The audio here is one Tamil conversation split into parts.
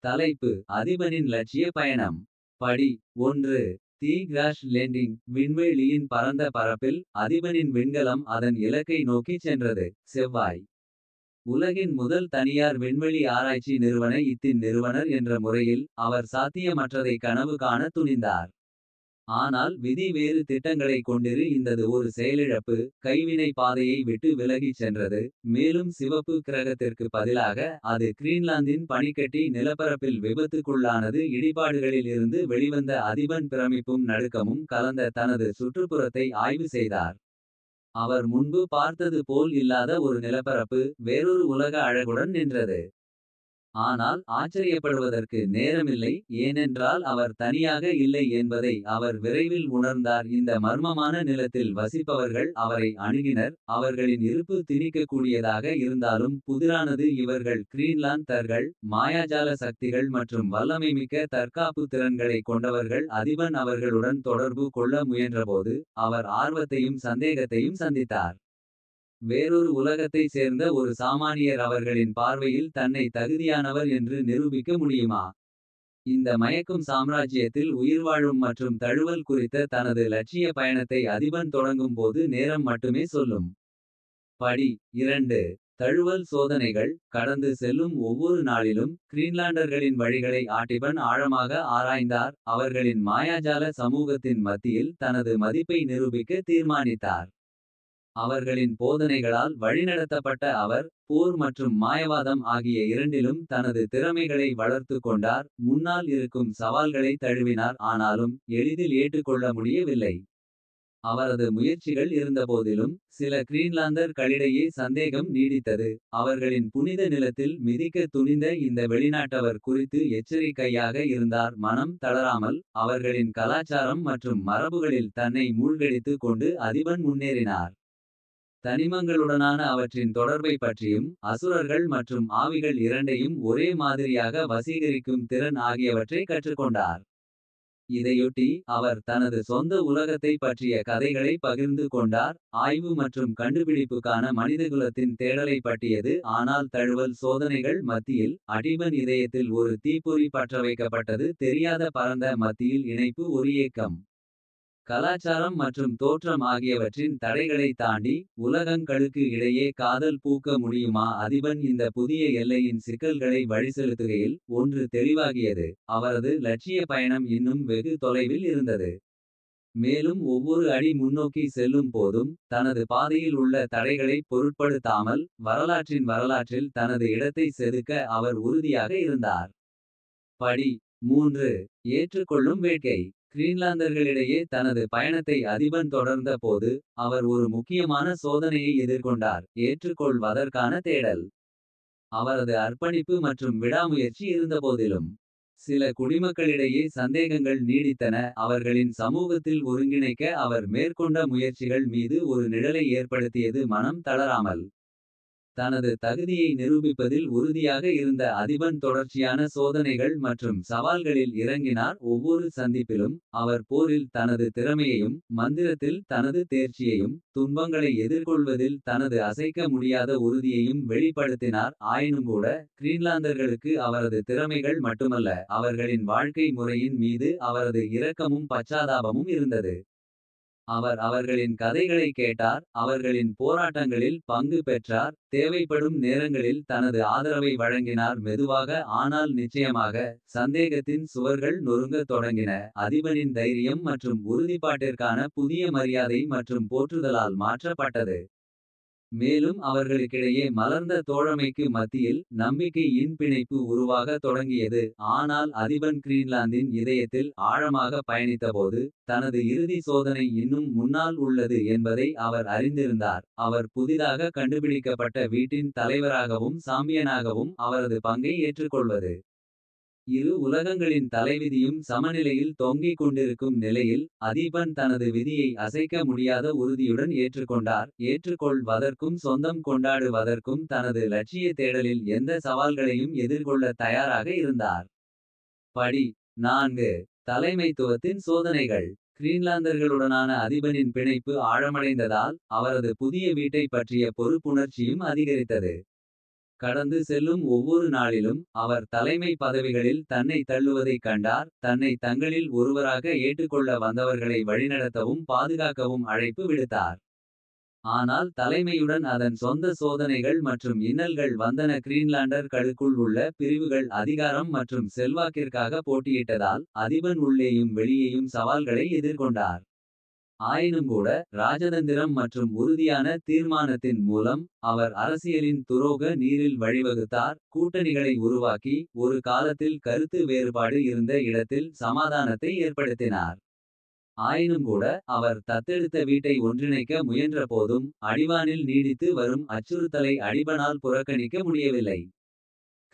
தலைப்பு: அதிபனின் லட்சிய பயணம். படி 1. தி கிராஷ் லேண்டிங். விண்வெளியின் பரந்த பரப்பில் அதிபனின் விண்கலம் அதன் இலக்கை நோக்கிச் சென்றது. செவ்வாய். உலகின் முதல் தனியார் விண்வெளி ஆராய்ச்சி நிறுவன இத்தின் நிறுவனர் என்ற முறையில் அவர் சாத்தியமற்றதை கனவு காண துணிந்தார். ஆனால் விதி வேறு திட்டங்களை கொண்டிரு இந்தது ஒரு செயலிழப்பு. கைவினை பாதையை விட்டு விலகிச் சென்றது. மேலும் சிவப்பு கிரகத்திற்கு பதிலாக அது கிரீன்லாந்தின் பனிக்கட்டி நிலப்பரப்பில் விபத்துக்குள்ளானது. இடிபாடுகளில் இருந்து வெளிவந்த அதிபன் பிரமிப்பும் நடுக்கமும் கலந்த தனது சுற்றுப்புறத்தை ஆய்வு செய்தார். அவர் முன்பு பார்த்தது போல் இல்லாத ஒரு நிலப்பரப்பு வேறொரு உலக அழகுடன் நின்றது. ஆனால் ஆச்சரியப்படுவதற்கு நேரமில்லை. ஏனென்றால் அவர் தனியாக இல்லை என்பதை அவர் விரைவில் உணர்ந்தார். இந்த மர்மமான நிலத்தில் வசிப்பவர்கள் அவரை அணுகினர். அவர்களின் இருப்பு திணிக்கக்கூடியதாக இருந்தாலும் புதிரானது. இவர்கள் கிரீன்லாந்தர்கள் மாயாஜால சக்திகள் மற்றும் வல்லமைமிக்க தற்காப்பு திறன்களை கொண்டவர்கள். அதிபன் அவர்களுடன் தொடர்பு கொள்ள முயன்றபோது அவர் ஆர்வத்தையும் சந்தேகத்தையும் சந்தித்தார். வேறொரு உலகத்தை சேர்ந்த ஒரு சாமானியர் அவர்களின் பார்வையில் தன்னை தகுதியானவர் என்று நிரூபிக்க முடியுமா? இந்த மயக்கும் சாம்ராஜ்யத்தில் உயிர்வாழும் மற்றும் தழுவல் குறித்த தனது லட்சிய பயணத்தை அதிபன் தொடங்கும் போது நேரம் மட்டுமே சொல்லும். படி 2. தழுவல் சோதனைகள். கடந்து செல்லும் ஒவ்வொரு நாளிலும் கிரீன்லாண்டர்களின் வழிகளை ஆட்டிபன் ஆழமாக ஆராய்ந்தார். அவர்களின் மாயாஜால சமூகத்தின் மத்தியில் தனது மதிப்பை நிரூபிக்க தீர்மானித்தார். அவர்களின் போதனைகளால் வழிநடத்தப்பட்ட அவர் போர் மற்றும் மாயவாதம் ஆகிய இரண்டிலும் தனது திறமைகளை வளர்த்து கொண்டார். முன்னால் இருக்கும் சவால்களை தழுவினார். ஆனாலும் எளிதில் ஏற்றுக்கொள்ள முடியவில்லை. அவரது முயற்சிகள் இருந்தபோதிலும் சில கிரீன்லாந்தர் களிடையே சந்தேகம் நீடித்தது. அவர்களின் புனித நிலத்தில் மிதிக்க துணிந்த இந்த வெளிநாட்டவர் குறித்து எச்சரிக்கையாக இருந்தார். மனம் தளராமல் அவர்களின் கலாச்சாரம் மற்றும் மரபுகளில் தன்னை மூழ்கடித்து கொண்டு அதிபன் முன்னேறினார். தனிமங்களுடனான அவற்றின் தொடர்பை பற்றியும் அசுரர்கள் மற்றும் ஆவிகள் இரண்டையும் ஒரே மாதிரியாக வசீகரிக்கும் திறன் ஆகியவற்றை கற்றுக்கொண்டார். இதையொட்டி அவர் தனது சொந்த உலகத்தை பற்றிய கதைகளை பகிர்ந்து கொண்டார். ஆய்வு மற்றும் கண்டுபிடிப்புக்கான மனிதகுலத்தின் தேடலை பற்றியது. ஆனால் தழுவல் சோதனைகள் மத்தியில் அதிபன் இதயத்தில் ஒரு தீப்பொறி பற்றவைக்கப்பட்டது. தெரியாத பரந்த மத்தியில் இணைப்பு ஒரு ஏக்கம். கலாச்சாரம் மற்றும் தோற்றம் ஆகியவற்றின் தடைகளை தாண்டி உலகங்களுக்கு இடையே காதல் பூக்க முடியுமா? அதிபன் இந்த புதிய எல்லையின் சிக்கல்களை வழிசெலுத்துகையில் ஒன்று தெளிவாகியது. அவரது லட்சிய பயணம் இன்னும் வெகு தொலைவில் இருந்தது. மேலும் ஒவ்வொரு அடி முன்னோக்கி செல்லும் போதும் தனது பாதையில் உள்ள தடைகளை பொருட்படுத்தாமல் வரலாற்றில் தனது இடத்தை செதுக்க அவர் உறுதியாக இருந்தார். படி 3. ஏற்றுக்கொள்ளும் வேட்கை. கிரீன்லாந்தர்களிடையே தனது பயணத்தை அதிபன் தொடர்ந்த போது அவர் ஒரு முக்கியமான சோதனையை எதிர்கொண்டார். ஏற்றுக்கொள்வதற்கான தேடல். அவரது அர்ப்பணிப்பு மற்றும் விடாமுயற்சி இருந்தபோதிலும் சில குடிமக்களிடையே சந்தேகங்கள் நீடித்தன. அவர்களின் சமூகத்தில் ஒருங்கிணைக்க அவர் மேற்கொண்ட முயற்சிகள் மீது ஒரு நிழலை ஏற்படுத்தியது. மனம் தளராமல் தனது தகுதியை நிரூபிப்பதில் உறுதியாக இருந்த அதிபன் தொடர்ச்சியான சோதனைகள் மற்றும் சவால்களில் இறங்கினார். ஒவ்வொரு சந்திப்பிலும் அவர் போரில் தனது திறமையையும் மந்திரத்தில் தனது தேர்ச்சியையும் துன்பங்களை எதிர்கொள்வதில் தனது அசைக்க முடியாத உறுதியையும் வெளிப்படுத்தினார். ஆயினும்கூட கிரீன்லாந்தர்களுக்கு அவரது திறமைகள் மட்டுமல்ல அவர்களின் வாழ்க்கை முறையின் மீது அவரது இரக்கமும் பச்சாதாபமும் இருந்தது. அவர் அவர்களின் கதைகளை கேட்டார். அவர்களின் போராட்டங்களில் பங்கு பெற்றார். தேவைப்படும் நேரங்களில் தனது ஆதரவை வழங்கினார். மெதுவாக ஆனால் நிச்சயமாக சந்தேகத்தின் சுவர்கள் நொறுங்கத் தொடங்கின. அதிபனின் தைரியம் மற்றும் உறுதிப்பாட்டிற்கான புதிய மரியாதை மற்றும் போற்றுதலால் மாற்றப்பட்டது. மேலும் அவர்களுக்கிடையே மலர்ந்த தோழமைக்கு மத்தியில் நம்பிக்கையின் பிணைப்பு உருவாக தொடங்கியது. ஆனால் அதிபன் கிரீன்லாந்தின் இதயத்தில் ஆழமாக பயணித்தபோது தனது இறுதி சோதனை இன்னும் முன்னால் உள்ளது என்பதை அவர் அறிந்திருந்தார். அவர் புதிதாக கண்டுபிடிக்கப்பட்ட வீட்டின் தலைவராகவும் சாம்பியனாகவும் அவரது பங்கை ஏற்றுக்கொள்வது. இரு உலகங்களின் தலைவிதியும் சமநிலையில் தொங்கிக் கொண்டிருக்கும் நிலையில் அதிபன் தனது விதியை அசைக்க முடியாத உறுதியுடன் ஏற்றுக்கொண்டார். ஏற்றுக்கொள்வதற்கும் சொந்தம் கொண்டாடுவதற்கும் தனது லட்சிய தேடலில் எந்த சவால்களையும் எதிர்கொள்ள தயாராக இருந்தார். படி 4. தலைமைத்துவத்தின் சோதனைகள். கிரீன்லாந்தர்களுடனான அதிபனின் பிணைப்பு ஆழமடைந்ததால் அவரது புதிய வீட்டை பற்றிய பொறுப்புணர்ச்சியும் அதிகரித்தது. கடந்து செல்லும் ஒவ்வொரு நாளிலும் அவர் தலைமை பதவிகளில் தன்னை தள்ளுவதைக் கண்டார். தன்னை தங்களில் ஒருவராக ஏற்றுக்கொள்ள வந்தவர்களை வழிநடத்தவும் பாதுகாக்கவும் அழைப்பு விடுத்தார். ஆனால் தலைமையுடன் அதன் சொந்த சோதனைகள் மற்றும் இன்னல்கள் வந்தன. கிரீன்லாண்டர் களுக்குள் உள்ள பிரிவுகள் அதிகாரம் மற்றும் செல்வாக்கிற்காக போட்டியிட்டதால். அதிபன் உள்ளேயும் வெளியேயும் சவால்களை எதிர்கொண்டார். ஆயினும்கூட ராஜதந்திரம் மற்றும் உறுதியான தீர்மானத்தின் மூலம். அவர் அரசியலின் துரோக நீரில் வழிவகுத்தார். கூட்டணிகளை உருவாக்கி ஒரு காலத்தில் கருத்து வேறுபாடு இருந்த இடத்தில் சமாதானத்தை ஏற்படுத்தினார். ஆயினும்கூட அவர் தத்தெடுத்த வீட்டை ஒன்றிணைக்க முயன்ற போதும். அடிவானில் நீடித்து வரும் அச்சுறுத்தலை அடிபனால் புறக்கணிக்க முடியவில்லை.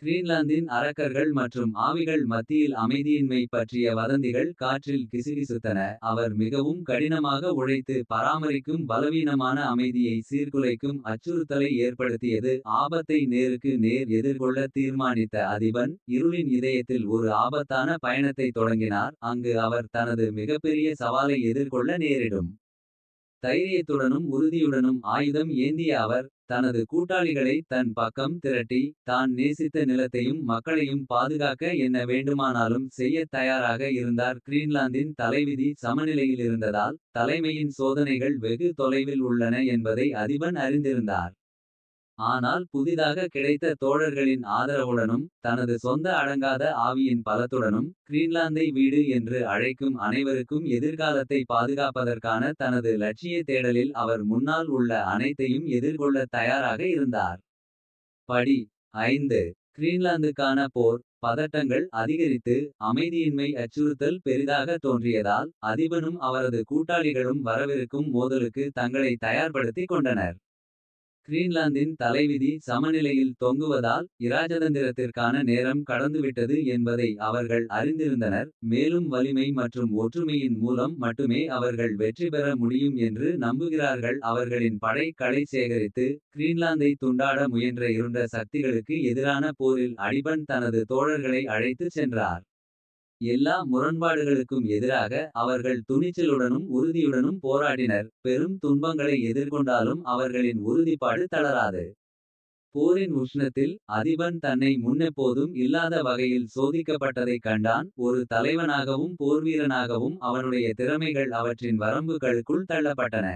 கிரீன்லாந்தின் அரக்கர்கள் மற்றும் ஆவிகள் மத்தியில் அமைதியின்மை பற்றிய வதந்திகள் காற்றில் கிசுகிசுத்தன. அவர் மிகவும் கடினமாக உழைத்து பராமரிக்கும் பலவீனமான அமைதியை சீர்குலைக்கும் அச்சுறுத்தலை ஏற்படுத்தியது. ஆபத்தை நேருக்கு நேர் எதிர்கொள்ள தீர்மானித்த அதிபன். இருளின் இதயத்தில் ஒரு ஆபத்தான பயணத்தை தொடங்கினார். அங்கு அவர் தனது மிகப்பெரிய சவாலை எதிர்கொள்ள நேரிடும். தைரியத்துடனும் உறுதியுடனும் ஆயுதம் ஏந்திய அவர். தனது கூட்டாளிகளை தன் பக்கம் திரட்டி. தான் நேசித்த நிலத்தையும் மக்களையும் பாதுகாக்க என்ன வேண்டுமானாலும் செய்யத் தயாராக இருந்தார். கிரீன்லாந்தின் தலைவிதி சமநிலையில் இருந்ததால். தலைமையின் சோதனைகள் வெகு தொலைவில் உள்ளன என்பதை அதிபன் அறிந்திருந்தார். ஆனால் புதிதாக கிடைத்த தோழர்களின் ஆதரவுடனும். தனது சொந்த அடங்காத ஆவியின் பலத்துடனும். கிரீன்லாந்தை வீடு என்று அழைக்கும் அனைவருக்கும் எதிர்காலத்தை பாதுகாப்பதற்கான தனது லட்சிய தேடலில் அவர் முன்னால் உள்ள அனைத்தையும் எதிர்கொள்ள தயாராக இருந்தார். படி 5 கிரீன்லாந்துக்கான போர். பதட்டங்கள் அதிகரித்து அமைதியின்மை அச்சுறுத்தல் பெரிதாக தோன்றியதால். அதிபனும் அவரது கூட்டாளிகளும் வரவிருக்கும் மோதலுக்கு தங்களை தயார்படுத்திக் கொண்டனர். கிரீன்லாந்தின் தலைவிதி சமநிலையில் தொங்குவதால். இராஜதந்திரத்திற்கான நேரம் கடந்துவிட்டது என்பதை அவர்கள் அறிந்திருந்தனர். மேலும் வலிமை மற்றும் ஒற்றுமையின் மூலம் மட்டுமே அவர்கள் வெற்றி பெற முடியும் என்று நம்புகிறார்கள். அவர்களின் படை களை சேகரித்து. கிரீன்லாந்தை துண்டாட முயன்ற இருண்ட சக்திகளுக்கு எதிரான போரில். அடிபன் தனது தோழர்களை அழைத்துச் சென்றார். எல்லா முரண்பாடுகளுக்கும் எதிராக அவர்கள் துணிச்சலுடனும் உறுதியுடனும் போராடினர். பெரும் துன்பங்களை எதிர்கொண்டாலும் அவர்களின் உறுதிப்பாடு தளராது. போரின் உஷ்ணத்தில் அதிபன் தன்னை முன்னெப்போதும் இல்லாத வகையில் சோதிக்கப்பட்டதைக் கண்டான். ஒரு தலைவனாகவும் போர்வீரனாகவும் அவனுடைய திறமைகள் அவற்றின் வரம்புகளுக்குள் தள்ளப்பட்டன.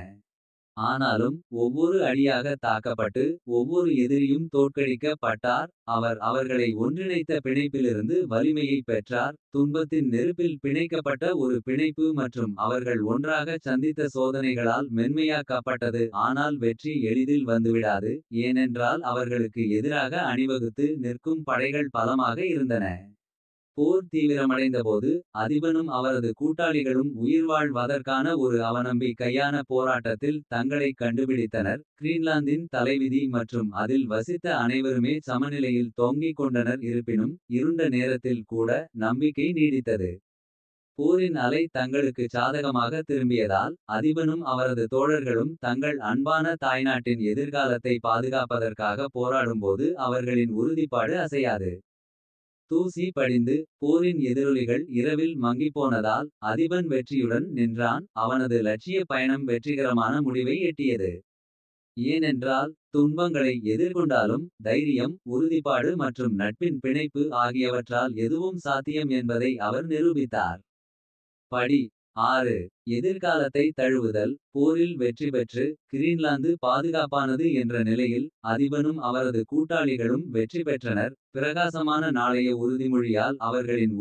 ஆனாலும் ஒவ்வொரு அடியாக தாக்கப்பட்டு. ஒவ்வொரு எதிரியும் தோற்கடிக்க பட்டார். அவர் அவர்களை ஒன்றிணைத்த பிணைப்பிலிருந்து வலிமையை பெற்றார். துன்பத்தின் நெருப்பில் பிணைக்கப்பட்ட ஒரு பிணைப்பு மற்றும் அவர்கள் ஒன்றாக சந்தித்த சோதனைகளால் மென்மையாக்கப்பட்டது. ஆனால் வெற்றி எளிதில் வந்துவிடாது. ஏனென்றால் அவர்களுக்கு எதிராக அணிவகுத்து நிற்கும் படைகள் பலமாக இருந்தன. போர் தீவிரமடைந்தபோது. அதிபனும் அவரது கூட்டாளிகளும் உயிர்வாழ்வதற்கான ஒரு அவநம்பிக்கையான போராட்டத்தில். தங்களைக் கண்டுபிடித்தனர். கிரீன்லாந்தின் தலைவிதி மற்றும் அதில் வசித்த அனைவருமே சமநிலையில் தொங்கிக் கொண்டனர். இருப்பினும் இருண்ட நேரத்தில் கூட நம்பிக்கை நீடித்தது. போரின் அலை தங்களுக்கு சாதகமாக திரும்பியதால். அதிபனும் அவரது தோழர்களும் தங்கள் அன்பான தாய்நாட்டின் எதிர்காலத்தை பாதுகாப்பதற்காக போராடும்போது. அவர்களின் உறுதிப்பாடு அசையாது. தூசி படிந்து போரின் எதிரொலிகள் இரவில் மங்கிப்போனதால். அதிபன் வெற்றியுடன் நின்றான். அவனது லட்சிய பயணம் வெற்றிகரமான முடிவை எட்டியது. ஏனென்றால் துன்பங்களை எதிர்கொண்டாலும். தைரியம் உறுதிப்பாடு மற்றும் நட்பின் பிணைப்பு ஆகியவற்றால் எதுவும் சாத்தியம் என்பதை அவர் நிரூபித்தார். படி 6 எதிர்காலத்தை தழுவுதல். போரில் வெற்றி பெற்று கிரீன்லாந்து பாதுகாப்பானது என்ற நிலையில். அதிபனும் அவரது கூட்டாளிகளும் வெற்றி பெற்றனர். பிரகாசமான நாளைய உறுதிமொழியால் அவர்களின்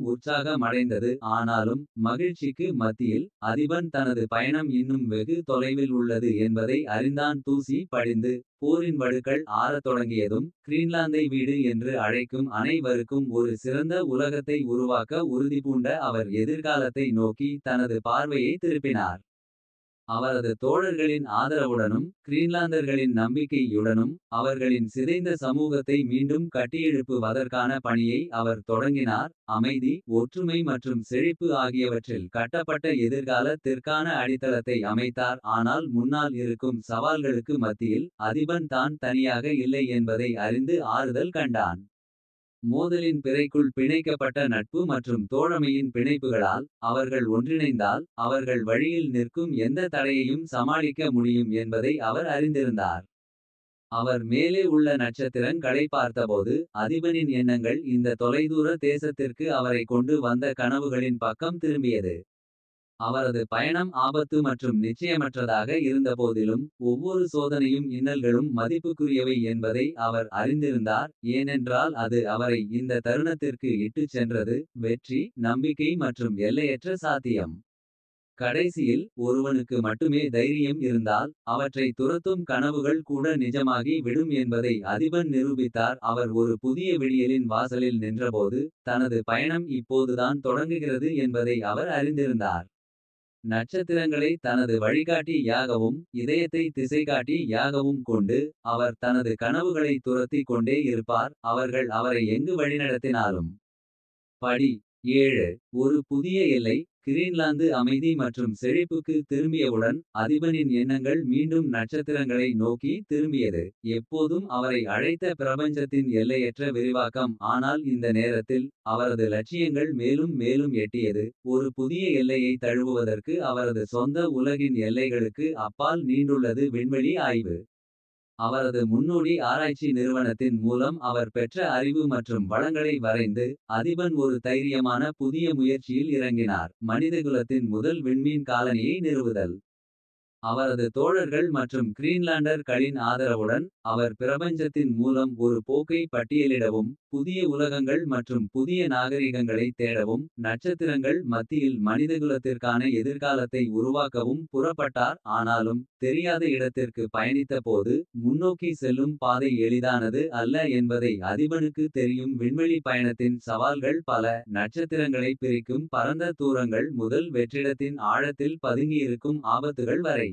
உற்சாகமடைந்தது. ஆனாலும் மகிழ்ச்சிக்கு மத்தியில். அதிபன் தனது பயணம் இன்னும் வெகு தொலைவில் உள்ளது என்பதை அறிந்தான். தூசி படிந்து போரின் வடுக்கள் ஆறத் தொடங்கியதும். கிரீன்லாந்தை வீடு என்று அழைக்கும் அனைவருக்கும் ஒரு சிறந்த உலகத்தை உருவாக்க உறுதிபூண்ட அவர். எதிர்காலத்தை நோக்கி தனது பார்வையை திருப்பினார். அவரது தோழர்களின் ஆதரவுடனும். கிரீன்லாந்தர்களின் நம்பிக்கையுடனும். அவர்களின் சிதைந்த சமூகத்தை மீண்டும் கட்டியெழுப்புவதற்கான பணியை அவர் தொடங்கினார். அமைதி ஒற்றுமை மற்றும் செழிப்பு ஆகியவற்றில் கட்டப்பட்ட எதிர்காலத்திற்கான அடித்தளத்தை அமைத்தார். ஆனால் முன்னால் இருக்கும் சவால்களுக்கு மத்தியில். அதிபன் தான் தனியாக இல்லை என்பதை அறிந்து ஆறுதல் கண்டான். மோதலின் பிறைக்குள் பிணைக்கப்பட்ட நட்பு மற்றும் தோழமையின் பிணைப்புகளால். அவர்கள் ஒன்றிணைந்தால் அவர்கள் வழியில் நிற்கும் எந்த தடையையும் சமாளிக்க முடியும் என்பதை அவர் அறிந்திருந்தார். அவர் மேலே உள்ள நட்சத்திரங்களை பார்த்தபோது அதிபனின் எண்ணங்கள் இந்த தொலைதூர தேசத்திற்கு அவரை கொண்டு வந்த கனவுகளின் பக்கம் திரும்பியது. அவரது பயணம் ஆபத்து மற்றும் நிச்சயமற்றதாக இருந்தபோதிலும். ஒவ்வொரு சோதனையும் இன்னல்களும் மதிப்புக்குரியவை என்பதை அவர் அறிந்திருந்தார். ஏனென்றால் அது அவரை இந்த தருணத்திற்கு இட்டுச் சென்றது. வெற்றி, நம்பிக்கை மற்றும் எல்லையற்ற சாத்தியம். கடைசியில் ஒருவனுக்கு மட்டுமே தைரியம் இருந்தால். அவற்றை துரத்தும் கனவுகள் கூட நிஜமாகி விடும் என்பதை அதிபன் நிரூபித்தார். அவர் ஒரு புதிய விடியலின் வாசலில் நின்றபோது. தனது பயணம் இப்போதுதான் தொடங்குகிறது என்பதை அவர் அறிந்திருந்தார். நட்சத்திரங்களை தனது வழிகாட்டி யாகவும். இதயத்தை திசைகாட்டி யாகவும் கொண்டு. அவர் தனது கனவுகளை துரத்தி கொண்டே இருப்பார். அவர்கள் அவரை எங்கு வழிநடத்தினாலும். படி 7. ஒரு புதிய எல்லை. கிரீன்லாந்து அமைதி மற்றும் செழிப்புக்கு திரும்பியவுடன். அதிபனின் எண்ணங்கள் மீண்டும் நட்சத்திரங்களை நோக்கி திரும்பியது. எப்போதும் அவரை அழைத்த பிரபஞ்சத்தின் எல்லையற்ற விரிவாக்கம். ஆனால் இந்த நேரத்தில் அவரது லட்சியங்கள் மேலும் மேலும் எட்டியது. ஒரு புதிய எல்லையை தழுவுவதற்கு அவரது சொந்த உலகின் எல்லைகளுக்கு அப்பால் நீண்டுள்ளது விண்வெளி ஆய்வு. அவரது முன்னோடி ஆராய்ச்சி நிறுவனத்தின் மூலம் அவர் பெற்ற அறிவு மற்றும் வளங்களை வரைந்து. அதிபன் ஒரு தைரியமான புதிய முயற்சியில் இறங்கினார். மனிதகுலத்தின் முதல் விண்மீன் காலனியை நிறுவுதல். அவரது தோழர்கள் மற்றும் கிரீன்லாண்டர்களின் ஆதரவுடன். அவர் பிரபஞ்சத்தின் மூலம் ஒரு போக்கை பட்டியலிடவும். புதிய உலகங்கள் மற்றும் புதிய நாகரிகங்களை தேடவும். நட்சத்திரங்கள் மத்தியில் மனிதகுலத்திற்கான எதிர்காலத்தை உருவாக்கவும் புறப்பட்டார். ஆனாலும் தெரியாத இடத்திற்கு பயணித்த போது. முன்னோக்கி செல்லும் பாதை எளிதானது அல்ல என்பதை அதிபனுக்கு தெரியும். விண்வெளி பயணத்தின் சவால்கள் பல. நட்சத்திரங்களை பிரிக்கும் பரந்த தூரங்கள் முதல் வெற்றிடத்தின் ஆழத்தில் பதுங்கியிருக்கும் ஆபத்துகள் வரை.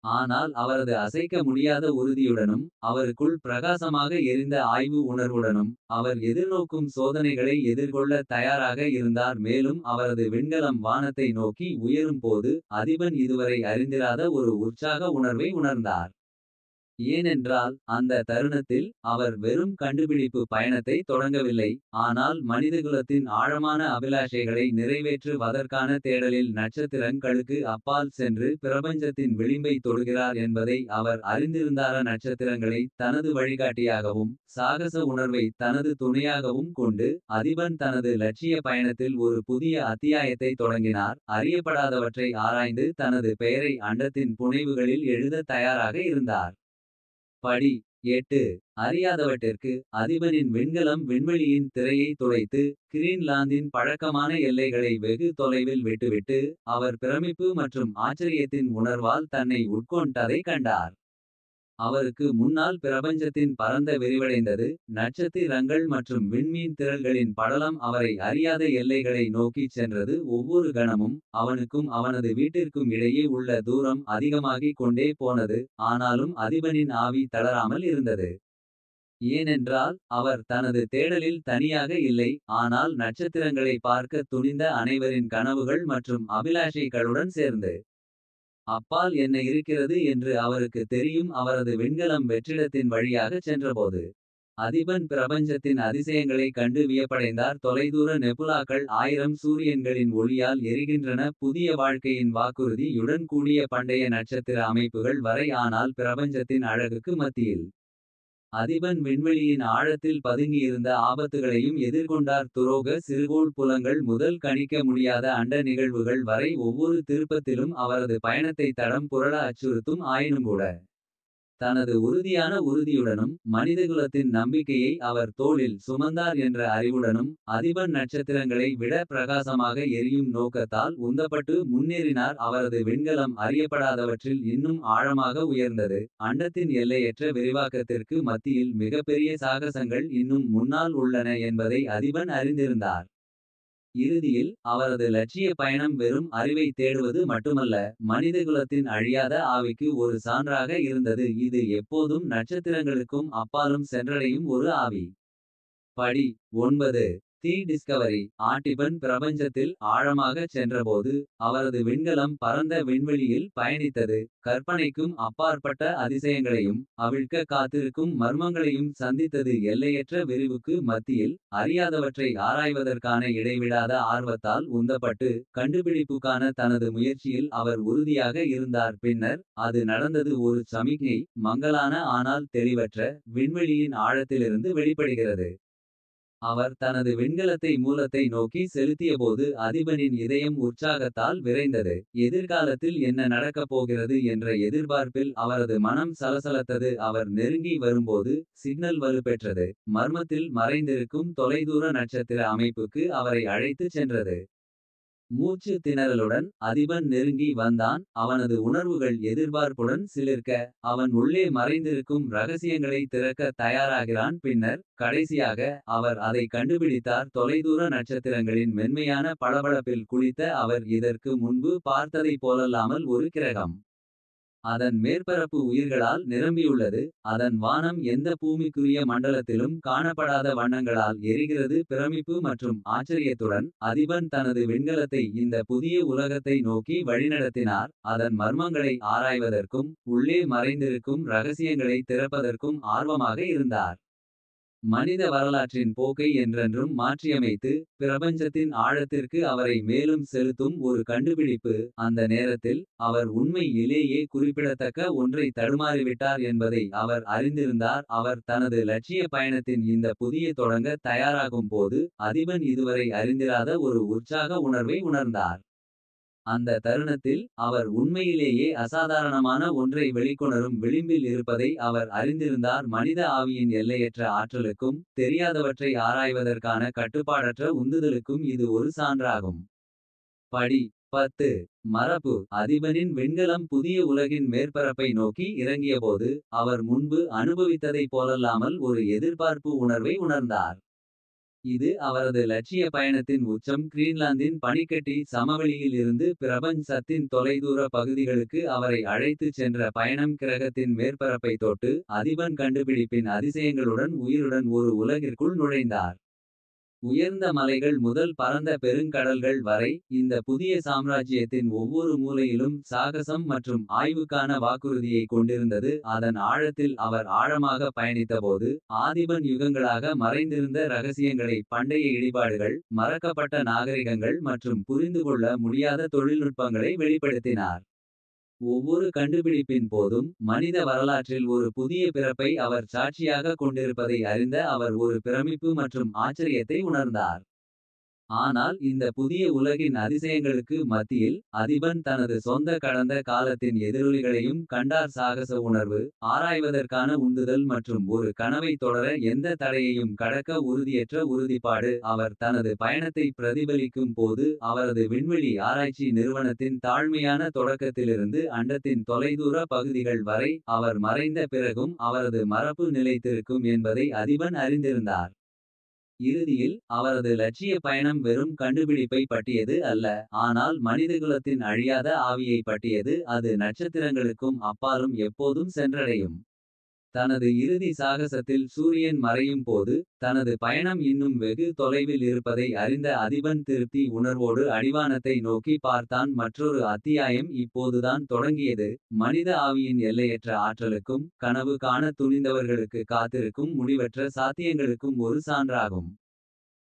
ஆனால் அவரது அசைக்க முடியாத உறுதியுடனும். அவருக்குள் பிரகாசமாக எரிந்த ஆய்வு உணர்வுடனும். அவர் எதிர்நோக்கும் சோதனைகளை எதிர்கொள்ள தயாராக இருந்தார். மேலும் அவரது விண்கலம் வானத்தை நோக்கி உயரும் போது. அதிபன் இதுவரை அறிந்திராத ஒரு உற்சாக உணர்வை உணர்ந்தார். ஏனென்றால் அந்த தருணத்தில் அவர் வெறும் கண்டுபிடிப்பு பயணத்தை தொடங்கவில்லை. ஆனால் மனிதகுலத்தின் ஆழமான அபிலாஷைகளை நிறைவேற்றுவதற்கான தேடலில். நட்சத்திரங்களுக்கு அப்பால் சென்று பிரபஞ்சத்தின் விளிம்பை தொடுகிறார் என்பதை அவர் அறிந்திருந்தார. நட்சத்திரங்களை தனது வழிகாட்டியாகவும். சாகச உணர்வை தனது துணையாகவும் கொண்டு. அதிபன் தனது லட்சிய பயணத்தில் ஒரு புதிய அத்தியாயத்தை தொடங்கினார். அறியப்படாதவற்றை ஆராய்ந்து தனது பெயரை அண்டத்தின் புனைவுகளில் எழுத தயாராக இருந்தார். படி 8. அறியாதவற்றிற்கு அதிபனின் விண்கலம் விண்வெளியின் திரையை துடைத்து. கிரீன்லாந்தின் பழக்கமான எல்லைகளை வெகு தொலைவில் விட்டுவிட்டு. அவர் பிரமிப்பு மற்றும் ஆச்சரியத்தின் உணர்வால் தன்னை உட்கொண்டதை கண்டார். அவருக்கு முன்னால் பிரபஞ்சத்தின் பரந்த விரிவடைந்தது. நட்சத்திரங்கள் மற்றும் விண்மீன் திரள்களின் படலம் அவரை அறியாத எல்லைகளை நோக்கிச் சென்றது. ஒவ்வொரு கணமும் அவனுக்கும் அவனது வீட்டிற்கும் இடையே உள்ள தூரம் அதிகமாகிக் கொண்டே போனது. ஆனாலும் அதிபனின் ஆவி தளராமல் இருந்தது. ஏனென்றால் அவர் தனது தேடலில் தனியாக இல்லை. ஆனால் நட்சத்திரங்களை பார்க்க துணிந்த அனைவரின் கனவுகள் மற்றும் அபிலாஷைகளுடன் சேர்ந்து. அப்பால் என்ன இருக்கிறது என்று அவருக்கு தெரியும். அவரது விண்கலம் வெற்றிடத்தின் வழியாகச் சென்றபோது. அதிபன் பிரபஞ்சத்தின் அதிசயங்களை கண்டு வியப்படைந்தார். தொலைதூர நெபுலாக்கள் 1000 சூரியன்களின் ஒளியால் எரிகின்றன. புதிய வாழ்க்கையின் வாக்குறுதியுடன் கூடிய பண்டைய நட்சத்திர அமைப்புகள் வரை. ஆனால் பிரபஞ்சத்தின் அழகுக்கு மத்தியில். அதிபன் விண்வெளியின் ஆழத்தில் பதுங்கியிருந்த ஆபத்துகளையும் எதிர்கொண்டார். துரோக சிறுகோள் புலங்கள் முதல் கணிக்க முடியாத அண்ட நிகழ்வுகள் வரை. ஒவ்வொரு திருப்பத்திலும் அவரது பயணத்தை தடம் புரள அச்சுறுத்தும் ஆயினும்கூட. தனது உறுதியான உறுதியுடனும் மனிதகுலத்தின் நம்பிக்கையை அவர் தோளில் சுமந்தார் என்ற அறிவுடனும். அதிபன் நட்சத்திரங்களை விட பிரகாசமாக எரியும் நோக்கத்தால் உந்தப்பட்டு முன்னேறினார். அவரது விண்கலம் அறியப்படாதவற்றில் இன்னும் ஆழமாக உயர்ந்தது. அண்டத்தின் எல்லையற்ற விரிவாக்கத்திற்கு மத்தியில் மிகப்பெரிய சாகசங்கள் இன்னும் முன்னால் உள்ளன என்பதை அதிபன் அறிந்திருந்தார். இறுதியில் அவரது லட்சிய பயணம் வெறும் அறிவை தேடுவது மட்டுமல்ல. மனிதகுலத்தின் அழியாத ஆவிக்கு ஒரு சான்றாக இருந்தது. இது எப்போதும் நட்சத்திரங்களுக்கும் அப்பாலும் சென்றடையும் ஒரு ஆவி. படி 9. தி டிஸ்கவரி ஆட்டிபன் பிரபஞ்சத்தில் ஆழமாகச் சென்றபோது. அவரது விண்கலம் பரந்த விண்வெளியில் பயணித்தது. கற்பனைக்கும் அப்பாற்பட்ட அதிசயங்களையும் அவிழ்க்க காத்திருக்கும் மர்மங்களையும் சந்தித்தது. எல்லையற்ற விரிவுக்கு மத்தியில் அறியாதவற்றை ஆராய்வதற்கான இடைவிடாத ஆர்வத்தால் உந்தப்பட்டு. கண்டுபிடிப்புக்கான தனது முயற்சியில் அவர் உறுதியாக இருந்தார். பின்னர் அது நடந்தது. ஒரு சமிக்ஞை மங்கலான ஆனால் தெளிவற்ற விண்வெளியின் ஆழத்திலிருந்து வெளிப்படுகிறது. அவர் தனது விண்கலத்தை மூலத்தை நோக்கி செலுத்தியபோது. அதிபனின் இதயம் உற்சாகத்தால் விரைந்தது. எதிர்காலத்தில் என்ன நடக்கப் போகிறது என்ற எதிர்பார்ப்பில் அவரது மனம் சலசலத்தது. அவர் நெருங்கி வரும்போது சிக்னல் வலுப்பெற்றது. மர்மத்தில் மறைந்திருக்கும் தொலைதூர நட்சத்திர அமைப்புக்கு அவரை அழைத்துச் சென்றது. மூச்சு திணறலுடன் அதிபன் நெருங்கி வந்தான். அவனது உணர்வுகள் எதிர்பார்ப்புடன் சிலிர்க்க. அவன் உள்ளே மறைந்திருக்கும் ரகசியங்களை திறக்க தயாராகிறான். பின்னர் கடைசியாக அவர் அதை கண்டுபிடித்தார். தொலைதூர நட்சத்திரங்களின் மென்மையான பளபளப்பில் குளித்த அவர் இதற்கு முன்பு பார்த்ததைப் போலல்லாமல் ஒரு கிரகம். அதன் மேற்பரப்பு உயிர்களால் நிரம்பியுள்ளது. அதன் வானம் எந்த பூமிக்குரிய மண்டலத்திலும் காணப்படாத வண்ணங்களால் எரிகிறது. பிரமிப்பு மற்றும் ஆச்சரியத்துடன் அதிபன் தனது விண்கலத்தை இந்த புதிய உலகத்தை நோக்கி வழிநடத்தினார். அதன் மர்மங்களை ஆராய்வதற்கும் உள்ளே மறைந்திருக்கும் ரகசியங்களை திறப்பதற்கும் ஆர்வமாக இருந்தார். மனித வரலாற்றின் போக்கை என்றென்றும் மாற்றியமைத்து. பிரபஞ்சத்தின் ஆழத்திற்கு அவரை மேலும் செலுத்தும் ஒரு கண்டுபிடிப்பு. அந்த நேரத்தில் அவர் உண்மையிலேயே குறிப்பிடத்தக்க ஒன்றை தடுமாறிவிட்டார் என்பதை அவர் அறிந்திருந்தார். அவர் தனது லட்சிய பயணத்தின் இந்த புதிய தொடங்க தயாராகும் போது. அதிபன் இதுவரை அறிந்திராத ஒரு உற்சாக உணர்வை உணர்ந்தார். அந்த தருணத்தில் அவர் உண்மையிலேயே அசாதாரணமான ஒன்றை வெளிக்கொணரும் விளிம்பில் இருப்பதை அவர் அறிந்திருந்தார். மனித ஆவியின் எல்லையற்ற ஆற்றலுக்கும் தெரியாதவற்றை ஆராய்வதற்கான கட்டுப்பாடற்ற உந்துதலுக்கும் இது ஒரு சான்றாகும். படி 10 மரபு அதிபனின் விண்கலம் புதிய உலகின் மேற்பரப்பை நோக்கி இறங்கியபோது. அவர் முன்பு அனுபவித்ததைப் போலல்லாமல் ஒரு எதிர்பார்ப்பு உணர்வை உணர்ந்தார். இது அவரது லட்சிய பயணத்தின் உச்சம். கிரீன்லாந்தின் பனிக்கட்டி சமவெளியில் இருந்து பிரபஞ்சத்தின் தொலைதூர பகுதிகளுக்கு அவரை அழைத்துச் சென்ற பயணம். கிரகத்தின் மேற்பரப்பை தொட்டு அதிபன் கண்டுபிடிப்பின் அதிசயங்களுடன் உயிருடன் ஒரு உலகிற்குள் நுழைந்தார். உயர்ந்த மலைகள் முதல் பரந்த பெருங்கடல்கள் வரை. இந்த புதிய சாம்ராஜ்யத்தின் ஒவ்வொரு மூலையிலும் சாகசம் மற்றும் ஆய்வுக்கான வாக்குறுதியை கொண்டிருந்தது. அதன் ஆழத்தில் அவர் ஆழமாக பயணித்தபோது. ஆதிபன் யுகங்களாக மறைந்திருந்த ரகசியங்களை. பண்டைய இடிபாடுகள் மறக்கப்பட்ட நாகரிகங்கள் மற்றும் புரிந்துகொள்ள முடியாத தொழில்நுட்பங்களை வெளிப்படுத்தினார். ஒவ்வொரு கண்டுபிடிப்பின் போதும் மனித வரலாற்றில் ஒரு புதிய பிறப்பை அவர் சாட்சியாக கொண்டிருப்பதை அறிந்த அவர் ஒரு பிரமிப்பு மற்றும் ஆச்சரியத்தை உணர்ந்தார். ஆனால் இந்த புதிய உலகின் அதிசயங்களுக்கு மத்தியில். அதிபன் தனது சொந்த கடந்த காலத்தின் எதிரொலிகளையும் கண்டார். சாகச உணர்வு ஆராய்வதற்கான உந்துதல் மற்றும் ஒரு கனவை தொடர எந்த தடையையும் கடக்க உறுதியற்ற உறுதிப்பாடு. அவர் தனது பயணத்தை பிரதிபலிக்கும் போது. அவரது விண்வெளி ஆராய்ச்சி நிறுவனத்தின் தாழ்மையான தொடக்கத்திலிருந்து அண்டத்தின் தொலைதூர பகுதிகள் வரை. அவர் மறைந்த பிறகும் அவரது மரபு நிலைத்திருக்கும் என்பதை அதிபன் அறிந்திருந்தார். இறுதியில் அவரது லட்சிய பயணம் வெறும் கண்டுபிடிப்பை பற்றியது அல்ல. ஆனால் மனிதகுலத்தின் அழியாத ஆவியை பற்றியது. அது நட்சத்திரங்களுக்கும் அப்பாலும் எப்போதும் சென்றடையும். தனது இறுதி சாகசத்தில் சூரியன் மறையும் போது. தனது பயணம் இன்னும் வெகு தொலைவில் இருப்பதை அறிந்த அதிபன் திருப்தி உணர்வோடு அடிவானத்தை நோக்கி பார்த்தான். மற்றொரு அத்தியாயம் இப்போதுதான் தொடங்கியது. மனித ஆவியின் எல்லையற்ற ஆற்றலுக்கும் கனவு காண துணிந்தவர்களுக்கு காத்திருக்கும் முடிவற்ற சாத்தியங்களுக்கும் ஒரு சான்றாகும்.